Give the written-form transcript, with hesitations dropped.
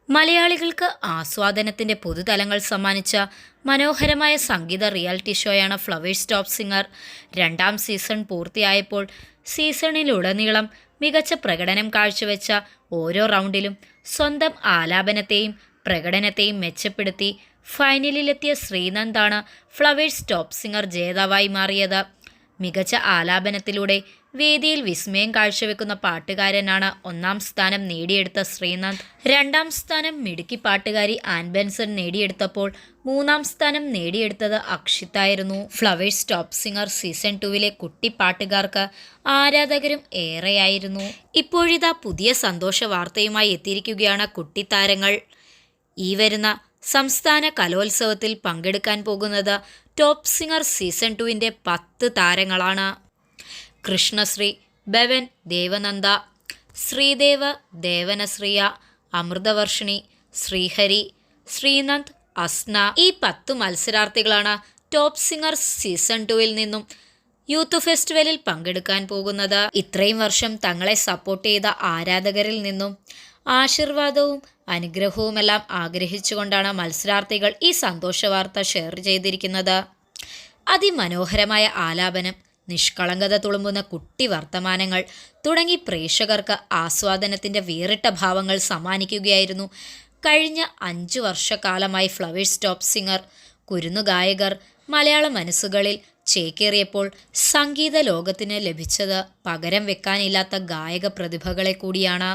മലയാളികൾക്ക് ആസ്വാദനത്തിൻ്റെ പുതുതലങ്ങൾ സമ്മാനിച്ച മനോഹരമായ സംഗീത റിയാലിറ്റി ഷോയാണ് ഫ്ലവേഴ്സ് ടോപ്പ് സിംഗർ. 2ാം സീസൺ പൂർത്തിയായപ്പോൾ സീസണിലുടനീളം മികച്ച പ്രകടനം കാഴ്ചവെച്ച ഓരോ റൗണ്ടിലും സ്വന്തം ആലാപനത്തെയും പ്രകടനത്തെയും മെച്ചപ്പെടുത്തി ഫൈനലിലെത്തിയ ശ്രീനന്ദാണ് ഫ്ലവേഴ്സ് ടോപ്പ് സിംഗർ ജേതാവായി മാറിയത്. മികച്ച ആലാപനത്തിലൂടെ വേദിയിൽ വിസ്മയം കാഴ്ചവെക്കുന്ന പാട്ടുകാരനാണ് 1ാം സ്ഥാനം നേടിയെടുത്ത ശ്രീനന്ദ്. 2ാം സ്ഥാനം മിടുക്കി പാട്ടുകാരി ആൻ ബെൻസൺ നേടിയെടുത്തപ്പോൾ 3ാം സ്ഥാനം നേടിയെടുത്തത് അക്ഷിത്തായിരുന്നു. ഫ്ലവേഴ്സ് ടോപ്പ് സിംഗർ സീസൺ 2വിലെ കുട്ടി പാട്ടുകാർക്ക് ആരാധകരും ഏറെയായിരുന്നു. ഇപ്പോഴിതാ പുതിയ സന്തോഷ വാർത്തയുമായി എത്തിയിരിക്കുകയാണ് കുട്ടിത്താരങ്ങൾ. ഈ വരുന്ന സംസ്ഥാന കലോത്സവത്തിൽ പങ്കെടുക്കാൻ പോകുന്നത് ടോപ്പ് സിംഗർ സീസൺ 2വിൻ്റെ 10 താരങ്ങളാണ്. കൃഷ്ണശ്രീ, ഭവൻ ദേവനന്ദ, ശ്രീദേവ്, ദേവനശ്രീയ, അമൃതവർഷിണി, ശ്രീഹരി, ശ്രീനന്ദ്, അസ്ന ഈ 10 മത്സരാർത്ഥികളാണ് ടോപ്പ് സിംഗർ സീസൺ 2വിൽ നിന്നും യൂത്ത് ഫെസ്റ്റിവലിൽ പങ്കെടുക്കാൻ പോകുന്നത്. ഇത്രയും വർഷം തങ്ങളെ സപ്പോർട്ട് ചെയ്ത ആരാധകരിൽ നിന്നും ആശീർവാദവും അനുഗ്രഹവുമെല്ലാം ആഗ്രഹിച്ചുകൊണ്ടാണ് മത്സരാർത്ഥികൾ ഈ സന്തോഷ വാർത്ത ഷെയർ ചെയ്തിരിക്കുന്നത്. അതിമനോഹരമായ ആലാപനം, നിഷ്കളങ്കത തുളുമ്പുന്ന കുട്ടി വർത്തമാനങ്ങൾ തുടങ്ങി പ്രേക്ഷകർക്ക് ആസ്വാദനത്തിൻ്റെ വേറിട്ട ഭാവങ്ങൾ സമ്മാനിക്കുകയായിരുന്നു കഴിഞ്ഞ 5 വർഷക്കാലമായി ഫ്ലവേഴ്സ് ടോപ്പ് സിംഗർ. കുരുന്നുഗായകർ മലയാള മനസ്സുകളിൽ ചേക്കേറിയപ്പോൾ സംഗീത ലോകത്തിന് ലഭിച്ചത് പകരം വെക്കാനില്ലാത്ത ഗായക പ്രതിഭകളെ കൂടിയാണ്.